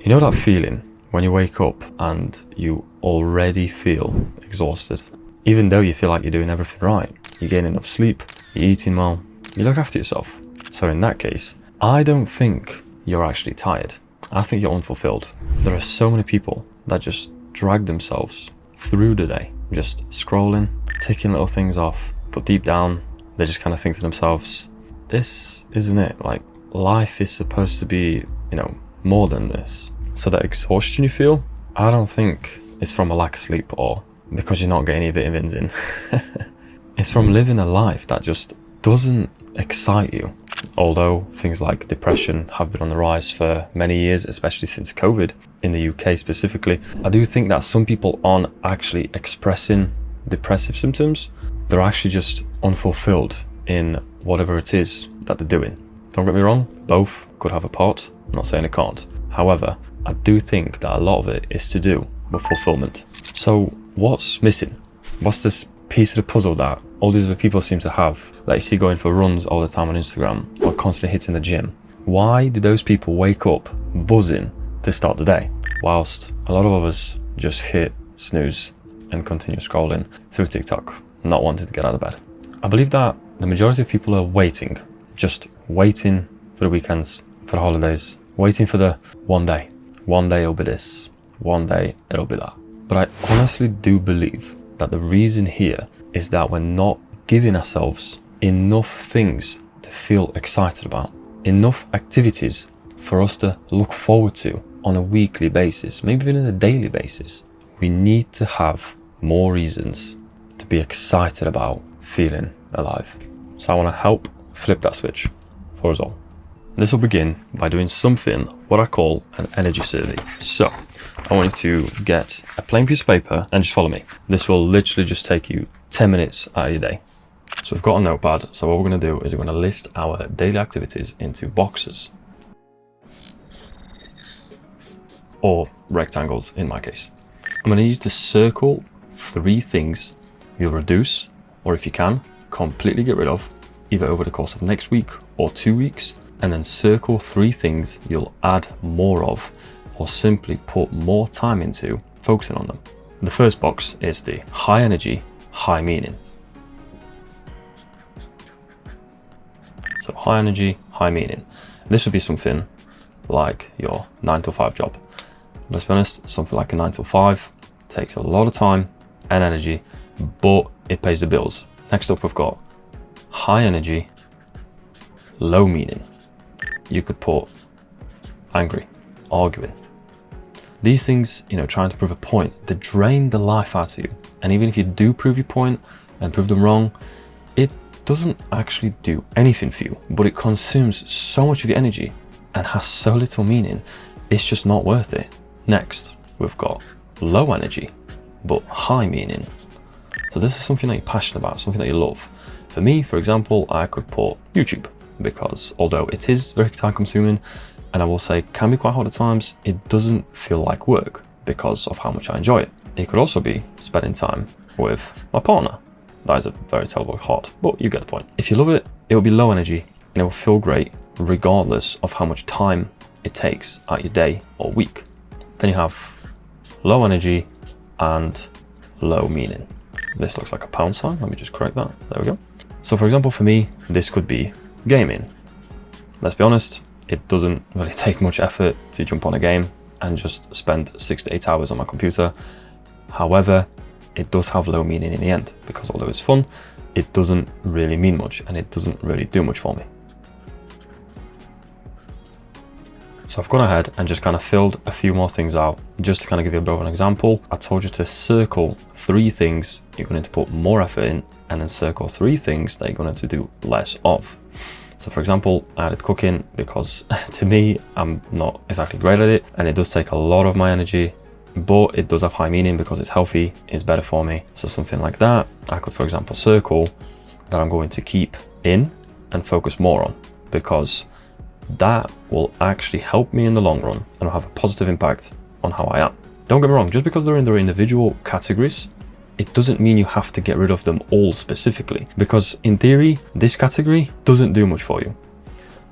You know that feeling when you wake up and you already feel exhausted? Even though you feel like you're doing everything right. You're getting enough sleep, you're eating well, you look after yourself. So in that case, I don't think you're actually tired. I think you're unfulfilled. There are so many people that just drag themselves through the day, just scrolling, ticking little things off, but deep down, they just kind of think to themselves, this isn't it. Like, life is supposed to be, more than this. So that exhaustion you feel, I don't think it's from a lack of sleep or because you're not getting any vitamins in. It's from living a life that just doesn't excite you. Although things like depression have been on the rise for many years, especially since COVID, in the UK specifically, I do think that some people aren't actually expressing depressive symptoms. They're actually just unfulfilled in whatever it is that they're doing. Don't get me wrong, both could have a part. I'm not saying it can't. However, I do think that a lot of it is to do with fulfillment. So what's missing? What's this piece of the puzzle that all these other people seem to have, that you see going for runs all the time on Instagram or constantly hitting the gym? Why do those people wake up buzzing to start the day, whilst a lot of us just hit snooze and continue scrolling through TikTok, not wanting to get out of bed? I believe that the majority of people are waiting, just waiting for the weekends, for the holidays, waiting for the one day it'll be this, one day it'll be that. But I honestly do believe that the reason here is that we're not giving ourselves enough things to feel excited about, enough activities for us to look forward to on a weekly basis, maybe even on a daily basis. We need to have more reasons to be excited about feeling alive. So I want to help flip that switch for us all. This will begin by doing something what I call an energy survey. So I want you to get a plain piece of paper and just follow me. This will literally just take you 10 minutes out of your day. So we've got a notepad. So what we're going to do is we're going to list our daily activities into boxes, or rectangles in my case. I'm going to need you to circle 3 things you'll reduce, or if you can, completely get rid of, either over the course of next week or 2 weeks, and then circle 3 things you'll add more of, or simply put more time into focusing on them. The first box is the high energy, high meaning. So high energy, high meaning. This would be something like your 9 to 5 job. Let's be honest, something like a 9 to 5 takes a lot of time and energy, but it pays the bills. Next up, we've got high energy, low meaning. You could put angry, arguing. These things, trying to prove a point, they drain the life out of you. And even if you do prove your point and prove them wrong, it doesn't actually do anything for you, but it consumes so much of your energy and has so little meaning, it's just not worth it. Next, we've got low energy, but high meaning. So this is something that you're passionate about, something that you love. For me, for example, I could put YouTube, because although it is very time consuming, and I will say can be quite hard at times, it doesn't feel like work because of how much I enjoy it. It could also be spending time with my partner. That is a very terrible hard, but you get the point. If you love it, it will be low energy and it will feel great regardless of how much time it takes out your day or week. Then you have low energy and low meaning. This looks like a pound sign. Let me just correct that. There we go. So for example, for me, this could be gaming. Let's be honest, it doesn't really take much effort to jump on a game and just spend 6 to 8 hours on my computer. However, it does have low meaning in the end, because although it's fun, it doesn't really mean much and it doesn't really do much for me. So I've gone ahead and just kind of filled a few more things out just to kind of give you a bit of an example. I told you to circle 3 things you're going to put more effort in, and then circle 3 things that you're going to do less of. So for example, I added cooking because to me, I'm not exactly great at it and it does take a lot of my energy, but it does have high meaning because it's healthy, it's better for me. So something like that, I could, for example, circle that I'm going to keep in and focus more on, because that will actually help me in the long run and will have a positive impact on how I am. Don't get me wrong, just because they're in their individual categories, it doesn't mean you have to get rid of them all specifically, because in theory, this category doesn't do much for you.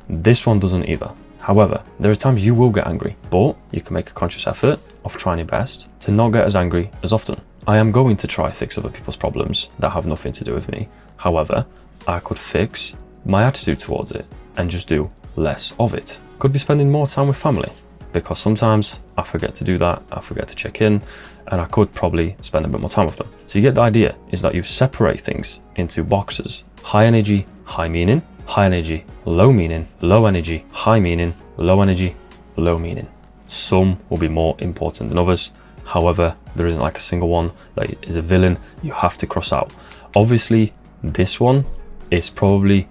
This one doesn't either. However, there are times you will get angry, but you can make a conscious effort of trying your best to not get as angry as often. I am going to try fix other people's problems that have nothing to do with me. However, I could fix my attitude towards it and just do less of it. Could be spending more time with family, because sometimes I forget to do that, I forget to check in, and I could probably spend a bit more time with them. So you get the idea, is that you separate things into boxes. High energy, high meaning. High energy, low meaning. Low energy, high meaning. Low energy, low meaning. Some will be more important than others. However, there isn't like a single one that is a villain you have to cross out. Obviously, this one is probably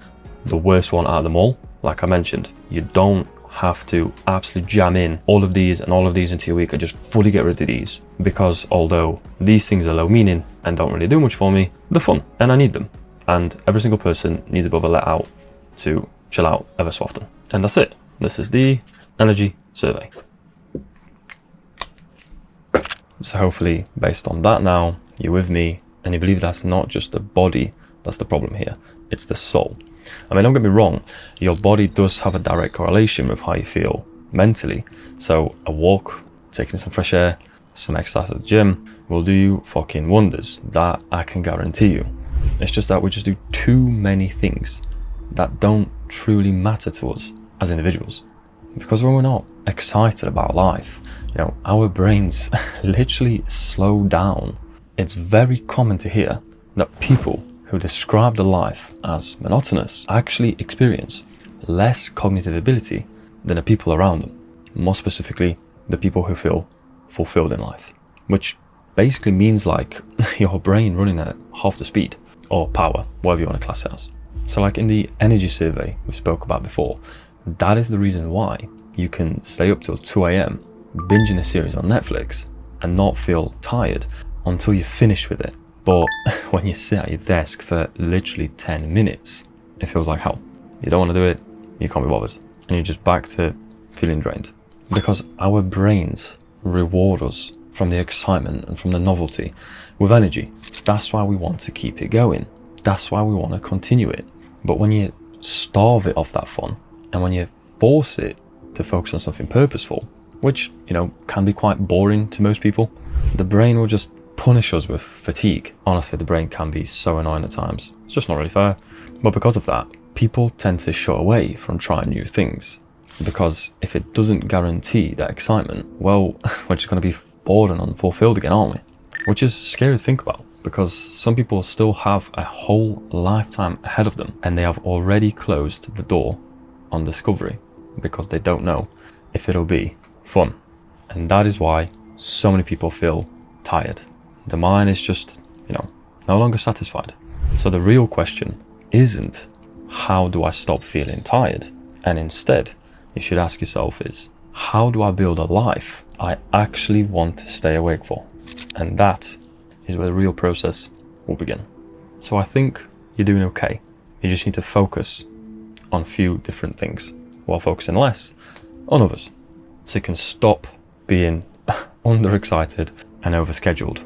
the worst one out of them all. Like I mentioned, you don't have to absolutely jam in all of these and all of these into your week and just fully get rid of these, because although these things are low meaning and don't really do much for me, they're fun and I need them. And every single person needs a bit of a let out to chill out ever so often. And that's it. This is the energy survey. So hopefully based on that now, you're with me and you believe that's not just the body that's the problem here, it's the soul. I mean, don't get me wrong, your body does have a direct correlation with how you feel mentally. So a walk, taking some fresh air, some exercise at the gym will do you fucking wonders. That I can guarantee you. It's just that we just do too many things that don't truly matter to us as individuals. Because when we're not excited about life, you know, our brains literally slow down. It's very common to hear that people who describe the life as monotonous actually experience less cognitive ability than the people around them. More specifically, the people who feel fulfilled in life, which basically means like your brain running at half the speed or power, whatever you want to class it as. So like in the energy survey we spoke about before, that is the reason why you can stay up till 2 a.m. binging a series on Netflix and not feel tired until you finish with it. But when you sit at your desk for literally 10 minutes, it feels like hell. You don't want to do it, you can't be bothered, and you're just back to feeling drained. Because our brains reward us from the excitement and from the novelty with energy. That's why we want to keep it going. That's why we want to continue it. But when you starve it of that fun, and when you force it to focus on something purposeful, which, you know, can be quite boring to most people, the brain will just punish us with fatigue. Honestly, the brain can be so annoying at times. It's just not really fair. But because of that, people tend to shy away from trying new things. Because if it doesn't guarantee that excitement, well, we're just going to be bored and unfulfilled again, aren't we? Which is scary to think about, because some people still have a whole lifetime ahead of them and they have already closed the door on discovery because they don't know if it'll be fun. And that is why so many people feel tired. The mind is just, you know, no longer satisfied. So the real question isn't, how do I stop feeling tired? And instead, you should ask yourself is, how do I build a life I actually want to stay awake for? And that is where the real process will begin. So I think you're doing okay. You just need to focus on a few different things while focusing less on others. So you can stop being underexcited and overscheduled.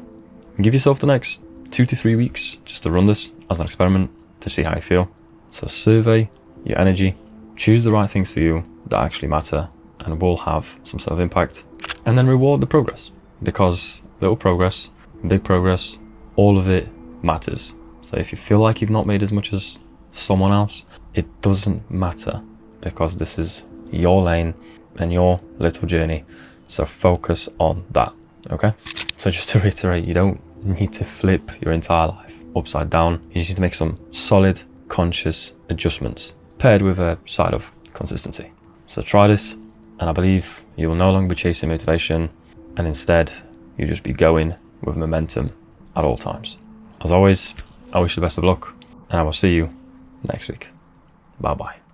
Give yourself the next 2 to 3 weeks just to run this as an experiment to see how you feel. So survey your energy, choose the right things for you that actually matter and will have some sort of impact, and then reward the progress, because little progress, big progress, all of it matters. So if you feel like you've not made as much as someone else, it doesn't matter, because this is your lane and your little journey. So focus on that, okay? So just to reiterate, you don't need to flip your entire life upside down. You just need to make some solid, conscious adjustments paired with a side of consistency. So try this, and I believe you will no longer be chasing motivation, and instead you'll just be going with momentum at all times. As always, I wish you the best of luck, and I will see you next week. Bye bye.